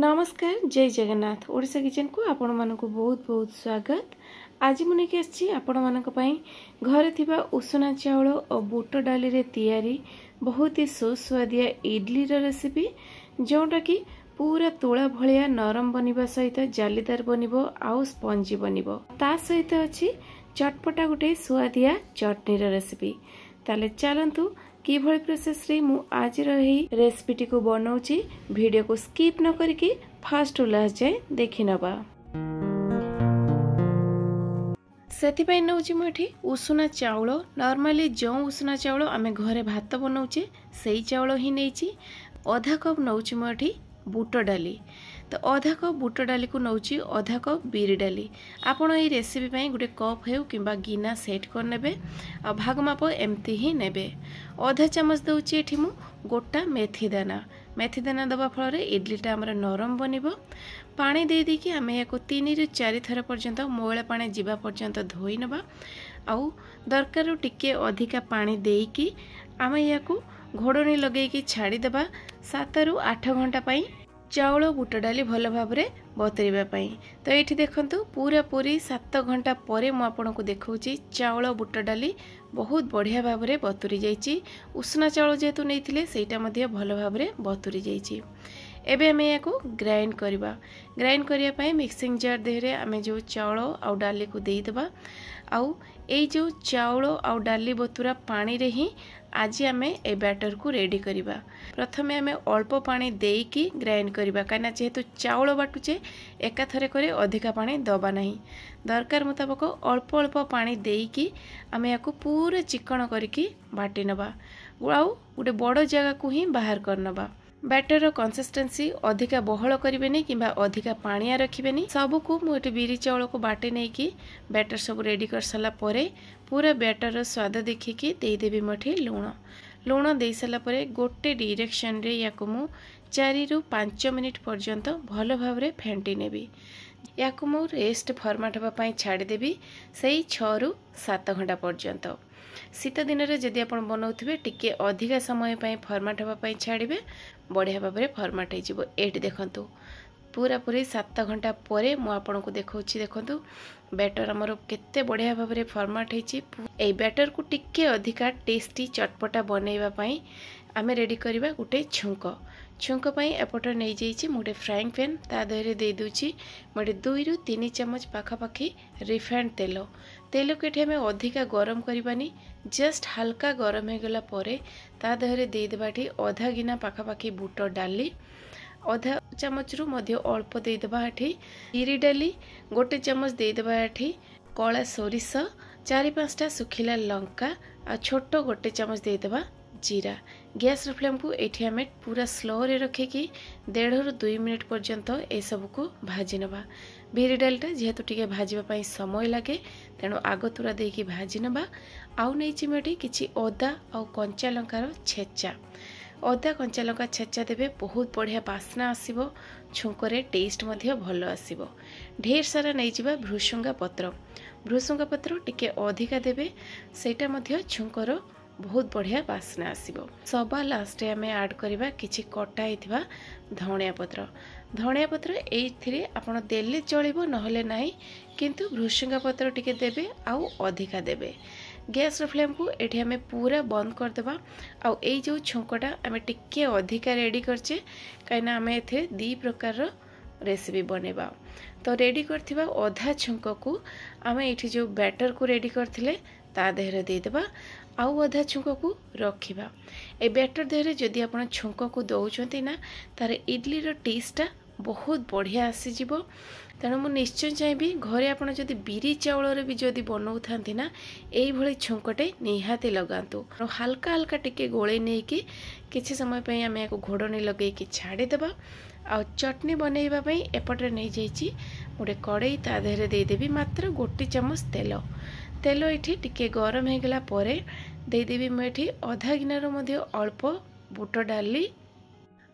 नमस्कार जय जगन्नाथ ओडिशा किचन को आपण मानक बहुत बहुत स्वागत। आज मुझे आसी आपण मानक घरे थिबा उषुना चाउल और बुट डाली रे तैयारी बहुत ही सुस्वादिया इडली रेसिपी जोटा कि पूरा तुला भलिया नरम बनिबा सहित जालीदार बनिबो आउ स्पंजी बनिबो। ता सहित अछि चटपटा गुटे सुआदिया चटनी रेसिपी। ताले चलंतु कि भली प्रोसेस रे मु आज रही रेसिपी को बनाउची। वीडियो को स्किप न करके फर्स्ट टू लास्ट जाए देखि नबा। सेति पय नउची मठी उषुना चाउल। नॉर्मली जो उषुना चाउल आमे घरे भात बनाउचे सेही चाउल ही नेची। आधा कप नउची मठी बुट डाली, तो आधा कप बुट डाली को नउची आधा कप बिरी डाली। आपण ये रेसिपी पय गुटे कप हेउ किंबा गिना सेट कर नेबे आ भाग माप एमती ही नेबे। आधा चामच दउची एठी मु गोटा मेथी दाना दबा फल रे इडलीटा हमर नरम बनिबो। पानी दे दी कि आमे याको 3 रु 4 थर पर्यंत मोळा पानी जीवा पर्यंत धोई नबा। आउ दरकार टिके अधिका पानी देई कि आमे याको घोड़नी लगे कि छाड़ी देबा 7 रु 8 घंटा पई चाउल बुट डाली भल भाव में बतरवा। तो ये देखंतु पूरा पूरी 7 घंटा पर मु आपको देखौची चाउल बुट डाली बहुत बढ़िया भाव में बतुरी जाइए। उषुना चाउल जेहेतु नहीं सेटा मध्य भल भाव में बतुरी जाइए। एबे आमे याको ग्राइंड करबा। ग्राइंड करिया पई मिक्सिंग जार देहरे आमे जो चाउल आउ डाली को देई देबा। आउ ए जो चाउल आउ डाली बतुरा पानी रे ही आज आमे ए बैटर को रेडी करिबा। प्रथमे आमे अल्प पानी देई कि ग्राइंड करिबा, काना जेहेतु चाउल बाटुचे एका थरे करे अधिका पानी दबा नहीं। दरकार मुताबक अल्प अल्प पानी देई कि आमे याको पूरा चिकन करके बाटी नबा। आउ गोटे बड़ जगह को ही बाहर कर नबा। बैटर कंसिस्टेंसी अधिका बहल करें कि अधिका पानिया रखिबेनी। सबको मुझे बिरी चाउल को बाटे नहीं कि बैटर सब रेडी कर सारा पूरा बैटर स्वाद देखिकी देदेवी मठी लुण दे सारा गोटे डायरेक्शन रे या 4 रु 5 मिनिट पर्यंत भल भाव रे फेंटी नेबी। या रेस्ट फर्माट होगा छाड़देवी से 6 रु 7 घंटा पर्यंत। शीत दिन में जदि आप बनाऊे टिके अधिका समय फर्माट होगा छाड़े बढ़िया भाव में फर्माट हो। देखु पूरा पूरी 7 घंटा पर मुझे देखा देखु बैटर आमर केते बढ़िया भाव में फर्माट हो। बैटर को टिके अधिका टेस्टी चटपटा बनवाई आमे रेडी करवा गोटे छुंक एपटर नहीं जाइए मोटे फ्राइंग पैन ता देहरे दे दूची मोटे 2 रु 3 चम्मच पाखापाखी रिफाइंड तेल को ये अधिका गरम करवानी। जस्ट हल्का गरम हो गला परे ता देहरे दे देबाठी आधा गिना पाखापाखी बुट डाली, आधा चामच रु मध्य अल्प दे देबा एठी बिरी डाली, गोटे चामच दे देबा एठी कला सोरिष, 4-5टा सुखिला लंका आ छोट गोटे चामच दे देबा जीरा। गैस फ्लेम को एठी हमें पूरा स्लो रे रखिकी 1.5 रु 2 मिनिट पर्यंत ए सब को भाजी नबा। बिरी डालटा जेहेतु टिके भाजवा समय लगे तेणु आग तुरा देकी भाजी नबा। आउ नहीं चिमेटी किछि अदा आउ कंचा लंकार छेचा, अदा कंचा लंका छेचा देबे बहुत बढ़िया बास्ना आसीबो। छुंकरे टेस्ट मध्य भल आसीबो। ढेर सारा नहीं जिबा भृसुंगा पत्र टिके अधिका देबे सेटा मध्य छुंकर बहुत बढ़िया बास्ना आसीबो। सबा लास्ट आमे ऐड करबा किछि कटा हितबा धनिया पत्र एथिरे आपण देले चलिबो नहले नाही, किंतु भृसुंगा पत्र टिके देबे आउ अधिका देबे। गैस फ्लेम को एठी हमें पूरा बंद कर देबा। आउ ए जो छुंकटा हमें टिके अधिका रेडी करचे काइना हमें एथे 2 प्रकार रेसिपी बनेबा। तो रेडी करथिबा आधा छुंक को हमें एठी जो बैटर को रेडी करथिले ता देहरे दे देबा। आउ आधा छुंक को रखिबा। ए बैटर देहरे जदि आपण छुंक को दउचंती ना तार इडली रो टेस्टटा बहुत बढ़िया आसी जिवो। तेणु मु निश्चय चाहिए घरे आपड़ जदि बिरी चाउल भी जदि बनाऊँ ना यही छुंकटे निहाती लगातु। हल्का हल्का टिके गोले नहीं कि किसी समय पे आम या घोड़नी लगे कि छाड़ीदेवा। आ चटनी बनवाई एपटे नहीं जाइए गोटे कड़ई ता देहरे देदेवी मात्र गोटे चामच तेल ये टिके गरम हो गला परे देदेवी मुझे अधा गिनार अल्प बुट डाली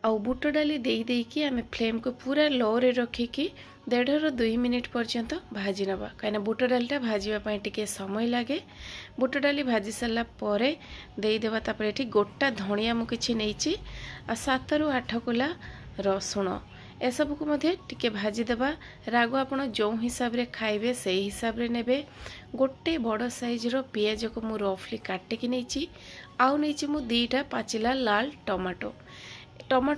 आउ बुट डाली देकी आम फ्लेम को पूरा लो रे रखिकी 1.5 रु 2 मिनिट पर्यंत भाजी नबा। कहीं बुट डालीटा भाजवाई टिके समय लगे। बुट डाली भाजी सारा पर देदेवा। तापर ये गोटा धनिया मुझे नहीं 7 रु 8 कोला रसुण ए सब को मध्य टिके भाजी देबा। राग आपण जो हिसाब रे खाइबे सेही हिसाब रे नेबे। गोटे बड़ साइज रो पियाज को मु रफली काटे कि नेची। आउ नेची मु दीटा पाचिला लाल टमाटो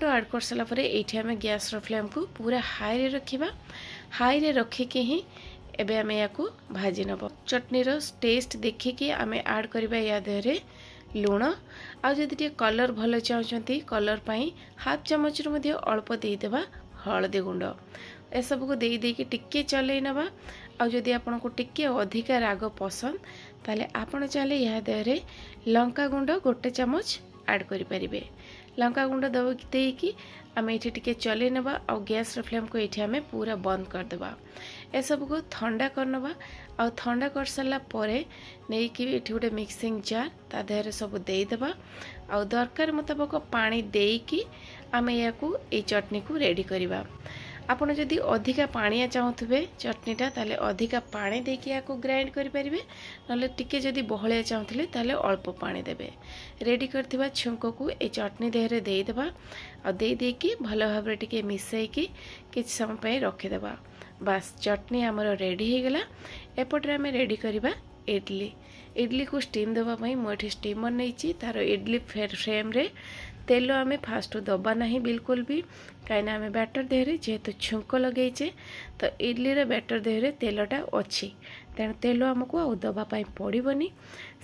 ऐड कर साला परे एठी हमें गैस रो फ्लेम को पूरा हाई रे रखिबा। हाई रे रखी के ही एबे हमें या को भाजी नब। चटनी रो टेस्ट देखि के हमें ऐड करबा या देहरे लूण। आ जदि टे कलर भल चाहछंती कलर पई हाफ चम्मच रो मध्ये अल्प दे देबा हळदी गुंड। ए सब को दे के टिके चलै नबा। आ जदि आपन को टिके अधिका राग पसंद ताले आपन चाले या देहरे लंका गुंड गोटे चम्मच ऐड करि परिबे। लंका गुंड दे कि आम ये टिके चलै नबा। आ गैस रो फ्लेम को ये आम पूरा बंद कर देबा। ए सब को ठंडा कर नबा। आ ठंडा कर सारा परे नहीं कि ये गोटे मिक्सिंग जार ता देहरे सब दे देबा। आ दरकार मुताबिक पानी दे कि आम या चटनी को रेडी करिबा। आपण जदि अधिका पानिया चाहूथबे चटनीटा ताले अधिका पानी देकी या ग्राइंड करि परिबे। नले टिके जदि बहलिया चाहूथले ताले अल्प पानी देबे। रेडी करथिबा छुंको को ए चटनी देहरे दे देबा। आ दे कि भल भाबरे टिके मिसई कि किछ समय पय रखि देबा। बस चटनी हमर रेडी हे गेला। एपटरे हमें रेडी करिबा इडली। इडली को स्टीम देबा पई मोठी स्टीमर नैची। तार इडली फ्रेम रे तेल आमे फास्ट दबा नहीं बिल्कुल भी कहीं आम बैटर देहरे जेहेतु छुंक लगेचे तो इडली रे बैटर देहरे तेलटा अच्छी तेणु तेल आमको आ दबापाई पड़ोनी।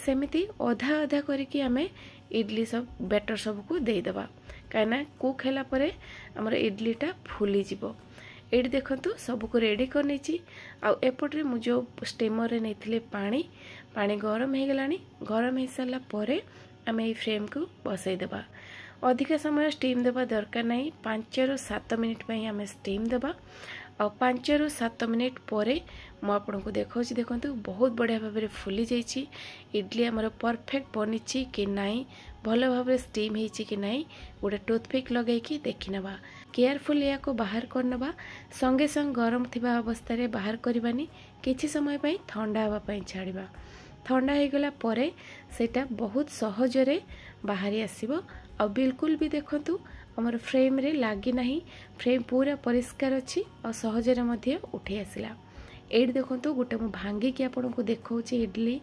सेमती अधा अधा करके आम इडली सब बैटर सब को देदेबा कहीं कुक है आमर इडलीटा फुली जीवो। ये देखु सबको रेडी कर नहीं। आउपटे मुझे स्टीमर रे नहीं पानी पानी गरम हो गलानी। गरम हो सारा पर आम ये फ्रेम को बसईदेबा। अधिका समय स्टीम देबा दरकार नहीं। 5 ରୁ 7 मिनिट पई आम स्टीम देबा। आ 5 ରୁ 7 मिनिट परे मु आपनको देखौछि। देखंतु बहुत बढ़िया भाव में फुली जाइछि। इडली हमर परफेक्ट बनिछि कि नहीं भल भाव में स्टीम होइछि कि नहीं गोटे टूथपिक लगे कि देखि नबा। केयरफुल या को बाहर कर नबा। संगे संग गरम थिबा अवस्था रे बाहर करबानी। किछि समय पई ठंडा हवा पई छाड़िबा। ठंडा हो गला परे सेटा बहुत सहजरे बाहरी आसीबो। आ बिल्कुल भी देखंतु हमर फ्रेम रे लागी नहीं। फ्रेम पूरा परिष्कार अच्छी और सहजरे मध्य उठे आसिला। एड देखंतु गोटे मु भांगी कि आपन को देखौछि इडली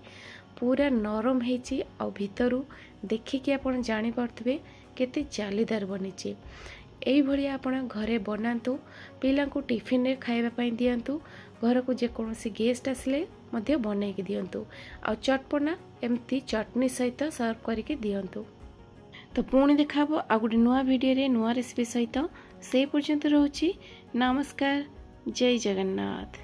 पूरा नरम हेछि। आ भितरु देखि कि आपन जानि पारथबे केते जालीदार बनिछि। एई भलिया आपन घरे बनांतु। पिला को टिफिन रे खाइबा पई दियंतु। घर को जे कोनोसी गेस्ट आसले मध्य बनै कि दियंतु। आ चटपना एमती चटनी सहित सर्व करके दियंतु। तो पुणी देखा आ गोटे नुआ वीडियो रे नुआ रेसिपी सहित से पर्यंत रोची। नमस्कार। जय जगन्नाथ।